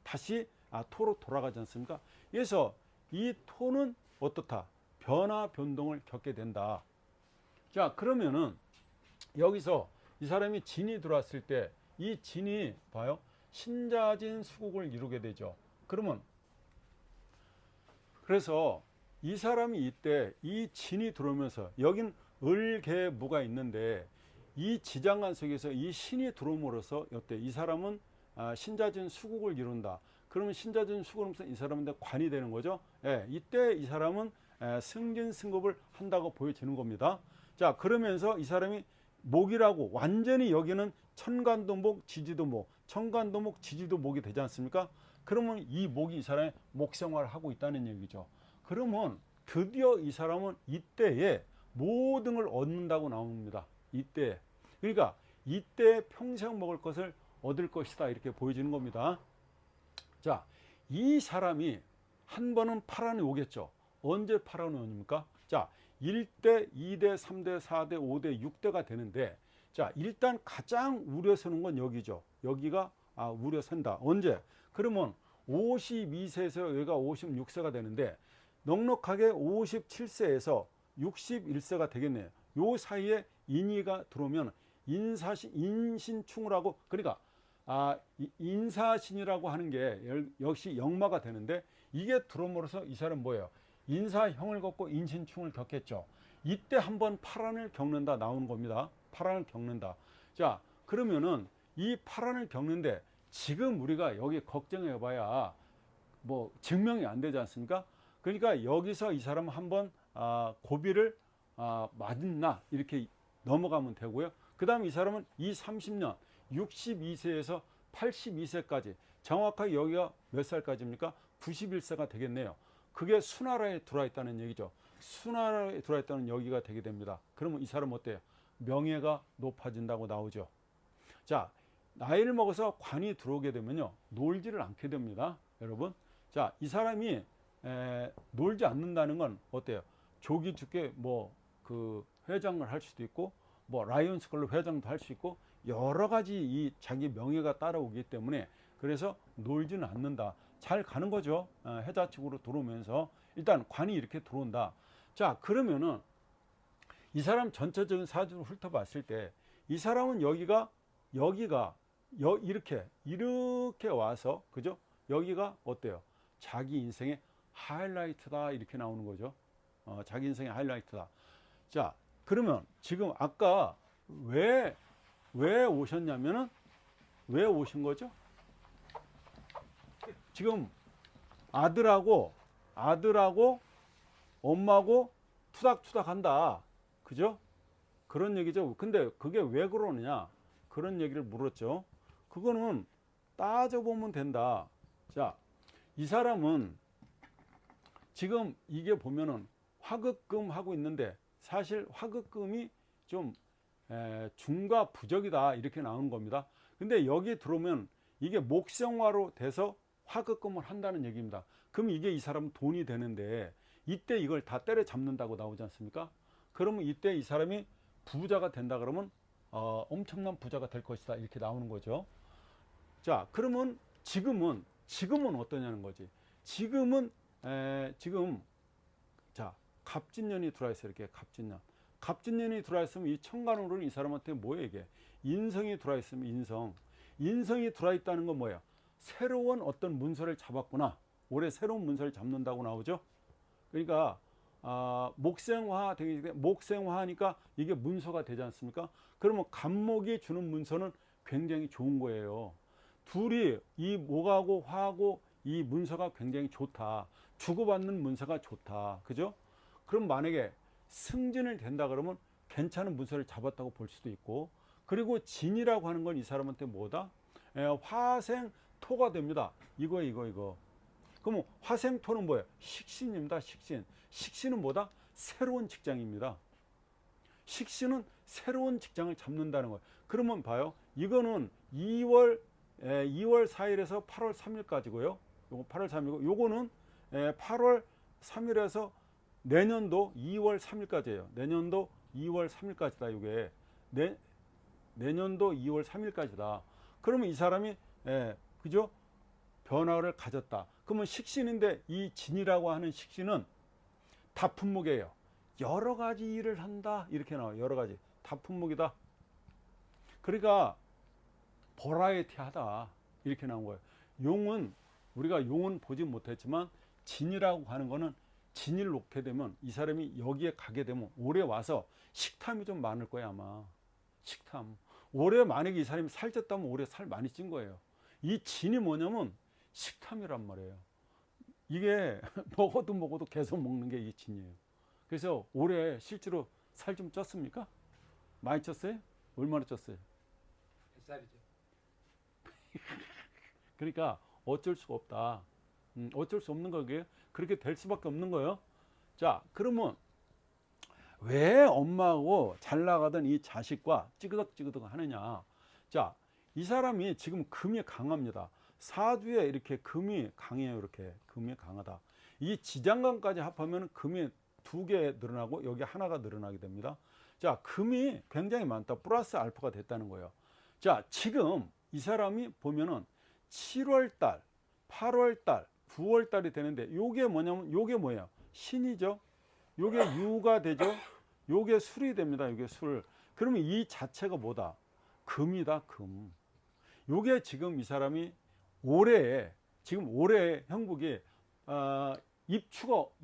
다시 토로 돌아가지 않습니까? 그래서 이 토는 어떻다? 변화 변동을 겪게 된다. 자, 그러면은 여기서 이 사람이 진이 들어왔을 때 이 진이 봐요, 신자진 수국을 이루게 되죠. 그래서 이 사람이 이때 이 진이 들어오면서 여긴 을개무가 있는데 이 지장간 속에서 이 신이 들어옴으로써 어때? 이 사람은 신자진 수국을 이룬다. 그러면 신자진 수국으로서 이 사람한테 관이 되는 거죠. 예, 이때 이 사람은 승진승급을 한다고 보여지는 겁니다. 자, 그러면서 이 사람이 목이라고 완전히 여기는 천간도 목, 지지도 목, 천간도 목, 지지도 목이 되지 않습니까? 그러면 이 목이 이 사람의 목생활을 하고 있다는 얘기죠. 그러면 드디어 이 사람은 이때에 모든 걸 얻는다고 나옵니다. 이때. 그러니까 이때 평생 먹을 것을 얻을 것이다, 이렇게 보여지는 겁니다. 자, 이 사람이 한 번은 파란이 오겠죠. 언제 파란이 옵니까? 자, 1대, 2대, 3대, 4대, 5대, 6대가 되는데, 자, 일단 가장 우려서는 건 여기죠. 여기가 우려선다. 언제? 그러면 52세에서 여기가 56세가 되는데 넉넉하게 57세에서 61세가 되겠네요. 요 사이에 인이가 들어오면 인신충을 하고, 그러니까 인사신이라고 하는 게 역시 역마가 되는데, 이게 들어옴으로써 이 사람 뭐예요? 인사형을 겪고 인신충을 겪겠죠. 이때 한번 파란을 겪는다 나오는 겁니다. 파란을 겪는다. 자, 그러면은 이 파란을 겪는데 지금 우리가 여기 걱정해 봐야 뭐 증명이 안 되지 않습니까? 그러니까 여기서 이 사람은 한번 고비를 맞나 이렇게 넘어가면 되고요. 그 다음에 이 사람은 이 30년 62세에서 82세까지 정확하게 여기가 몇 살까지입니까? 91세가 되겠네요. 그게 수나라에 들어와 있다는 얘기죠. 수나라에 들어와 있다는 여기가 되게 됩니다. 그러면 이 사람 어때요? 명예가 높아진다고 나오죠. 자, 나이를 먹어서 관이 들어오게 되면요, 놀지를 않게 됩니다, 여러분. 자, 이 사람이 놀지 않는다는 건 어때요? 조기 죽게 뭐 그 회장을 할 수도 있고, 뭐 라이온스 클럽 회장도 할 수 있고, 여러 가지 이 자기 명예가 따라오기 때문에 그래서 놀지는 않는다. 잘 가는 거죠. 해자축으로 들어오면서 일단 관이 이렇게 들어온다. 자, 그러면은 이 사람 전체적인 사주를 훑어봤을 때 이 사람은 여기가 이렇게 와서, 그죠? 여기가 어때요? 자기 인생의 하이라이트다, 이렇게 나오는 거죠. 자기 인생의 하이라이트다. 자, 그러면 지금 아까 왜 오셨냐면은, 왜 오신 거죠? 지금 아들하고 엄마하고 투닥투닥 한다, 그죠? 그런 얘기죠. 근데 그게 왜 그러느냐, 그런 얘기를 물었죠. 그거는 따져보면 된다. 자, 이 사람은 지금 이게 보면은 화극금 하고 있는데, 사실 화극금이 좀 중과 부적이다, 이렇게 나오는 겁니다. 근데 여기 들어오면 이게 목생화로 돼서 화극금을 한다는 얘기입니다. 그럼 이게 이 사람은 돈이 되는데, 이때 이걸 다 때려잡는다고 나오지 않습니까? 그러면 이때 이 사람이 부자가 된다 그러면 엄청난 부자가 될 것이다, 이렇게 나오는 거죠. 자, 그러면 지금은 어떠냐는 거지. 지금 자, 갑진년이 들어와 있어요. 이렇게 갑진년이 들어와 있으면 이 천간으로는 이 사람한테 뭐예요? 이게 인성이 들어와 있으면 인성이 들어와 있다는 건 뭐예요? 새로운 어떤 문서를 잡았구나. 올해 새로운 문서를 잡는다고 나오죠. 그러니까 목생화 되게, 목생화하니까 이게 문서가 되지 않습니까? 그러면 갑목이 주는 문서는 굉장히 좋은 거예요. 둘이 이 목하고 화하고 이 문서가 굉장히 좋다. 주고받는 문서가 좋다. 그죠? 그럼 만약에 승진을 된다 그러면 괜찮은 문서를 잡았다고 볼 수도 있고, 그리고 진이라고 하는 건 이 사람한테 뭐다? 화생토가 됩니다. 이거. 그럼 화생토는 뭐예요? 식신입니다. 식신. 식신은 뭐다? 새로운 직장입니다. 식신은 새로운 직장을 잡는다는 거예요. 그러면 봐요. 이거는 2월 4일에서 8월 3일까지고요. 요거 8월 3일이고, 요거는 8월 3일에서 내년도 2월 3일까지예요. 내년도 2월 3일까지다. 이게 내년도 2월 3일까지다. 그러면 이 사람이 그죠? 변화를 가졌다. 그러면 식신인데 이 진이라고 하는 식신은 다품목이에요. 여러 가지 일을 한다. 이렇게 나와요. 여러 가지. 다품목이다. 그러니까 버라이티하다. 이렇게 나온 거예요. 용은 우리가 용은 보지 못했지만 진이라고 하는 거는 진을 놓게 되면 이 사람이 여기에 가게 되면 올해 와서 식탐이 좀 많을 거야 아마. 식탐. 올해 만약에 이 사람이 살쪘다면 올해 살 많이 찐 거예요. 이 진이 뭐냐면 식탐이란 말이에요. 이게 먹어도 계속 먹는 게 이 진이에요. 그래서 올해 실제로 살 좀 쪘습니까? 많이 쪘어요? 얼마나 쪘어요? 뱃살이죠. 그러니까 어쩔 수가 없다. 어쩔 수 없는 거예요. 그렇게 될 수밖에 없는 거예요. 자, 그러면 왜 엄마하고 잘 나가던 이 자식과 찌그덕찌그덕 하느냐? 자, 이 사람이 지금 금이 강합니다. 사주에 이렇게 금이 강해요. 이렇게 금이 강하다. 이 지장간까지 합하면 금이 2개 늘어나고 여기 하나가 늘어나게 됩니다. 자, 금이 굉장히 많다. 플러스 알파가 됐다는 거예요. 자, 지금 이 사람이 보면은 7월달, 8월달, 9월달이 되는데 요게 뭐냐면 요게 뭐예요? 신이죠. 요게 유가 되죠. 요게 술이 됩니다. 요게 술. 그러면 이 자체가 뭐다? 금이다. 금. 요게 지금 이 사람이 올해 형국이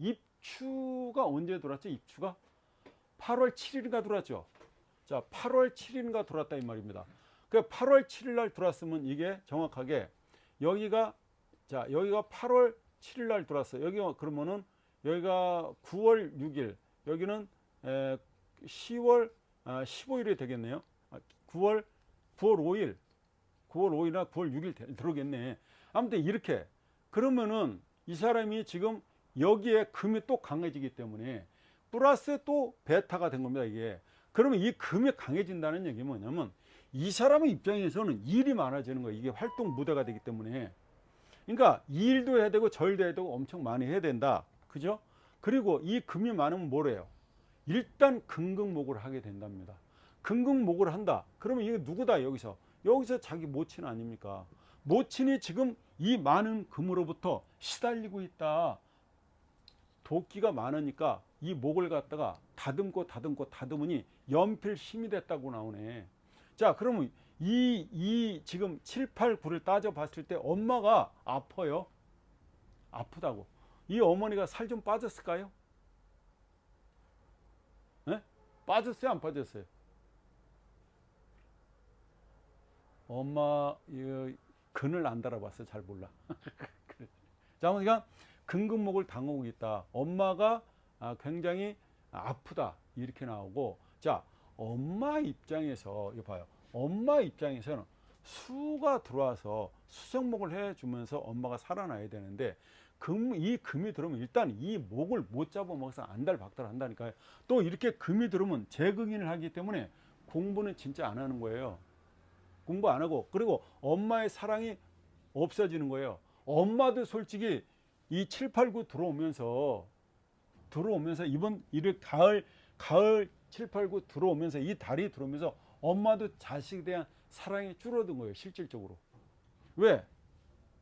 입추가 언제 들어왔죠? 입추가 8월 7일인가 들어왔죠. 자, 8월 7일인가 들어왔다 이 말입니다. 그 8월 7일 날 들어왔으면 이게 정확하게 여기가 8월 7일 날 들어왔어요. 여기가 그러면은 여기가 9월 6일, 여기는 10월 15일이 되겠네요. 9월 5일이나 9월 6일 들어오겠네. 아무튼 이렇게 그러면은 이 사람이 지금 여기에 금이 또 강해지기 때문에 플러스 또 베타가 된 겁니다. 이게. 그러면 이 금이 강해진다는 얘기 뭐냐면 이 사람의 입장에서는 일이 많아지는 거예요. 이게 활동 무대가 되기 때문에. 그러니까 일도 해야 되고 절도 해야 되고 엄청 많이 해야 된다. 그죠? 그리고 이 금이 많으면 뭐래요? 일단 금극목을 하게 된답니다. 금극목을 한다. 그러면 이게 누구다 여기서? 여기서 자기 모친 아닙니까? 모친이 지금 이 많은 금으로부터 시달리고 있다. 도끼가 많으니까 이 목을 갖다가 다듬으니 연필 힘이 됐다고 나오네. 자, 그러면 이 지금 7, 8, 9를 따져 봤을 때 엄마가 아파요. 아프다고. 이 어머니가 살 좀 빠졌을까요? 네? 빠졌어요? 안 빠졌어요? 엄마 근을 안 달아봤어요. 잘 몰라. 자, 그러니까 근근목을 당하고 있다. 엄마가 굉장히 아프다. 이렇게 나오고, 자, 엄마 입장에서 이거 봐요. 엄마 입장에서는 수가 들어와서 수성목을 해주면서 엄마가 살아나야 되는데 이 금이 들어오면 일단 이 목을 못 잡아먹어서 안달박달 한다니까요. 또 이렇게 금이 들어오면 재극인을 하기 때문에 공부는 진짜 안 하는 거예요. 공부 안 하고, 그리고 엄마의 사랑이 없어지는 거예요. 엄마도 솔직히 이 7, 8, 9 들어오면서 이번 가을 7, 8, 9 들어오면서 이 달이 들어오면서 엄마도 자식에 대한 사랑이 줄어든 거예요. 실질적으로. 왜?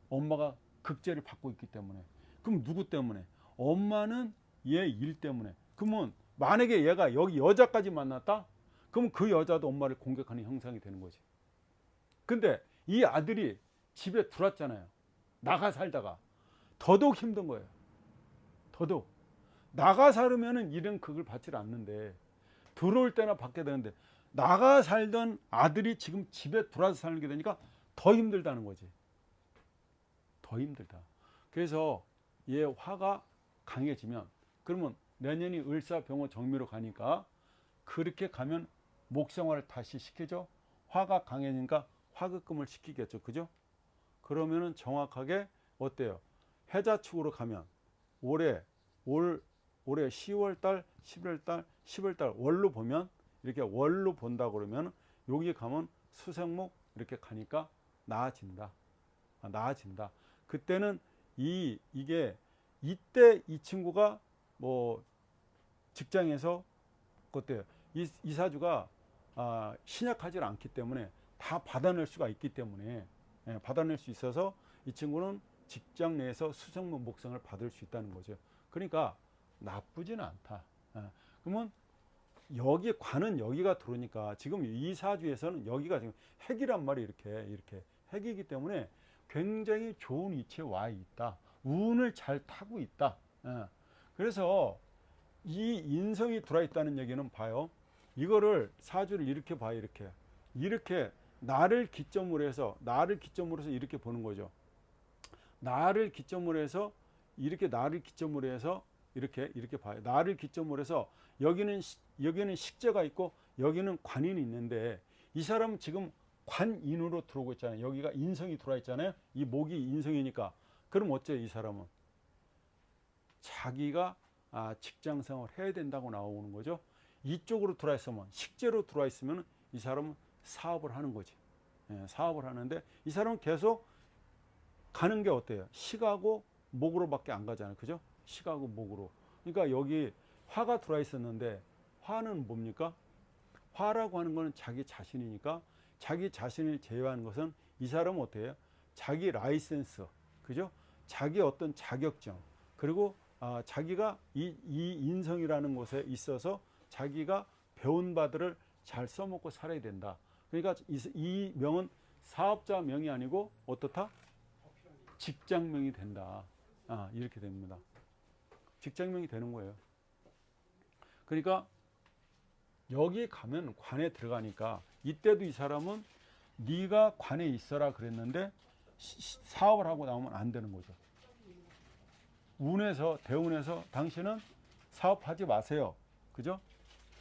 엄마가 극제를 받고 있기 때문에. 그럼 누구 때문에? 엄마는 얘 일 때문에. 그러면 만약에 얘가 여기 여자까지 만났다? 그럼 그 여자도 엄마를 공격하는 형상이 되는 거지. 근데 이 아들이 집에 들어왔잖아요. 나가 살다가. 더더욱 힘든 거예요. 더더욱. 나가 살으면은 이런 극을 받지 않는데 들어올 때나 받게 되는데 나가 살던 아들이 지금 집에 들어와서 살게 되니까 더 힘들다는 거지. 더 힘들다. 그래서 얘 화가 강해지면 그러면 내년이 을사병호 정미로 가니까 그렇게 가면 목생활을 다시 시키죠. 화가 강해지니까 화급금을 시키겠죠. 그죠? 그러면은 정확하게 어때요? 해자축으로 가면 올해 10월 달, 11월 달, 10월 달 월로 보면 이렇게 월로 본다 그러면 여기 가면 수생목 이렇게 가니까 나아진다. 나아진다. 그때는 이게 이때 이 친구가 뭐 직장에서 어때요? 이 사주가 신약하지 않기 때문에 다 받아낼 수가 있기 때문에 받아낼 수 있어서 이 친구는 직장 내에서 수생목 목성을 받을 수 있다는 거죠. 그러니까 나쁘지는 않다. 그러면 여기 관은 여기가 들어오니까 지금 이 사주에서는 여기가 지금 핵이란 말이 이렇게 핵이기 때문에 굉장히 좋은 위치에 와 있다. 운을 잘 타고 있다. 그래서 이 인성이 들어와 있다는 얘기는 봐요. 이거를 사주를 이렇게 봐요. 이렇게 나를 기점으로 해서 이렇게 보는 거죠. 나를 기점으로 해서 이렇게 봐요. 나를 기점으로 해서 여기는 식재가 있고 여기는 관인이 있는데 이 사람은 지금 관인으로 들어오고 있잖아요. 여기가 인성이 들어와 있잖아요. 이 목이 인성이니까. 그럼 어째요? 이 사람은 자기가 직장 생활을 해야 된다고 나오는 거죠. 이쪽으로 들어와 있으면, 식재로 들어와 있으면 이 사람은 사업을 하는 거지. 사업을 하는데 이 사람은 계속 가는 게 어때요? 식하고 목으로밖에 안 가잖아요. 그죠? 식하고 목으로. 그러니까 여기 화가 들어와 있었는데 화는 뭡니까? 화라고 하는 거는 자기 자신이니까 자기 자신을 제외하는 것은 이 사람은 어때요? 자기 라이센스, 그죠? 자기 어떤 자격증, 그리고 자기가 이 인성이라는 곳에 있어서 자기가 배운 바들을 잘 써먹고 살아야 된다. 그러니까 이 명은 사업자 명이 아니고 어떻다? 직장명이 된다. 이렇게 됩니다. 직장명이 되는 거예요. 그러니까 여기 가면 관에 들어가니까 이때도 이 사람은 네가 관에 있어라 그랬는데 사업을 하고 나오면 안 되는 거죠. 대운에서 당신은 사업하지 마세요. 그죠?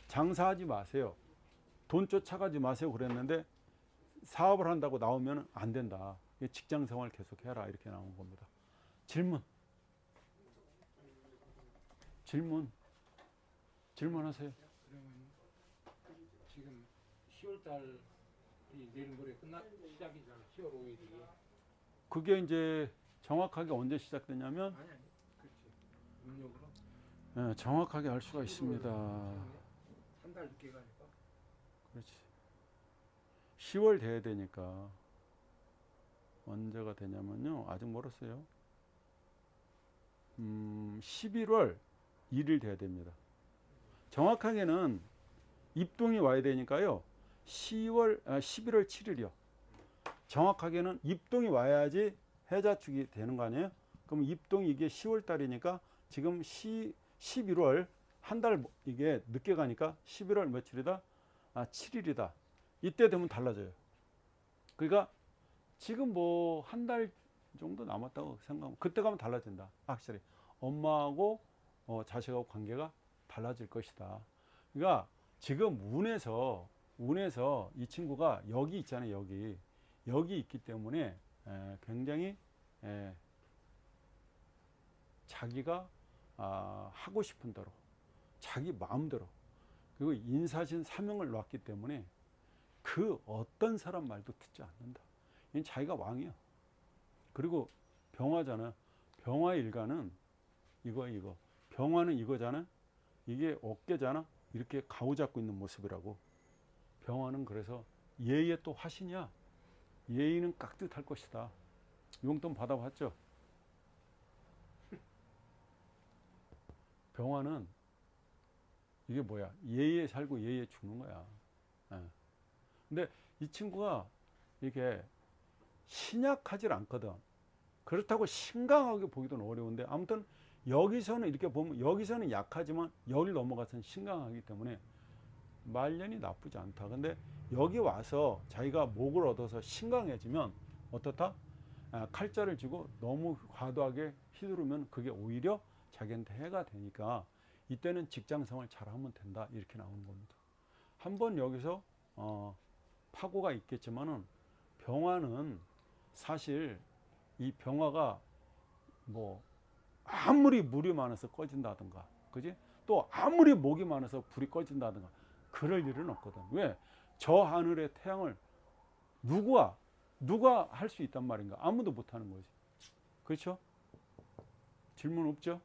장사하지 마세요. 돈 쫓아가지 마세요 그랬는데 사업을 한다고 나오면 안 된다. 직장 생활 계속 해라 이렇게 나온 겁니다. 질문하세요. 그러면 지금 10월 달이 내일 모레 시작이잖아. 10월 5일이. 그게 이제 정확하게 언제 시작되냐면 아니 그렇지. 음력으로 정확하게 알 수가 있습니다. 한 달 늦게 가니까. 그렇지. 10월 돼야 되니까 언제가 되냐면요. 아직 멀었어요. 11월 1일 돼야 됩니다. 정확하게는 입동이 와야 되니까요. 11월 7일이요. 정확하게는 입동이 와야지 해자축이 되는 거 아니에요? 그럼 입동이 이게 10월 달이니까 지금 11월 한 달 이게 늦게 가니까 11월 며칠이다? 7일이다. 이때 되면 달라져요. 그러니까 지금 뭐 한 달 정도 남았다고 생각하면 그때 가면 달라진다. 확실히 엄마하고 자식하고 관계가 달라질 것이다. 그러니까 지금 운에서 이 친구가 여기 있잖아요. 여기 있기 때문에 굉장히 자기가 하고 싶은 대로 자기 마음대로 그리고 인사신 사명을 놨기 때문에 그 어떤 사람 말도 듣지 않는다. 이건 자기가 왕이야. 그리고 병화잖아. 병화 일가는 이거. 병화는 이거잖아. 이게 어깨잖아. 이렇게 가오잡고 있는 모습이라고. 병화는 그래서 예의 또 화신이야. 예의는 깍듯할 것이다. 용돈 받아봤죠? 병화는 이게 뭐야? 예의에 살고 예의에 죽는 거야. 근데 이 친구가 이게 신약하질 않거든. 그렇다고 신강하게 보기도 어려운데 아무튼 여기서는 이렇게 보면 여기서는 약하지만 여기를 넘어가서는 신강하기 때문에 말년이 나쁘지 않다. 근데 여기 와서 자기가 목을 얻어서 신강해지면 어떻다? 칼자를 쥐고 너무 과도하게 휘두르면 그게 오히려 자기한테 해가 되니까 이때는 직장생활 잘하면 된다 이렇게 나오는 겁니다. 한번 여기서 파고가 있겠지만은 병화는 사실 이 병화가 뭐 아무리 물이 많아서 꺼진다든가, 그지? 또 아무리 목이 많아서 불이 꺼진다든가 그럴 일은 없거든. 왜? 저 하늘의 태양을 누가 할 수 있단 말인가? 아무도 못 하는 거지. 그렇죠? 질문 없죠?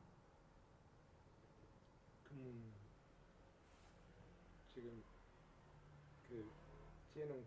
지금 그 쟤는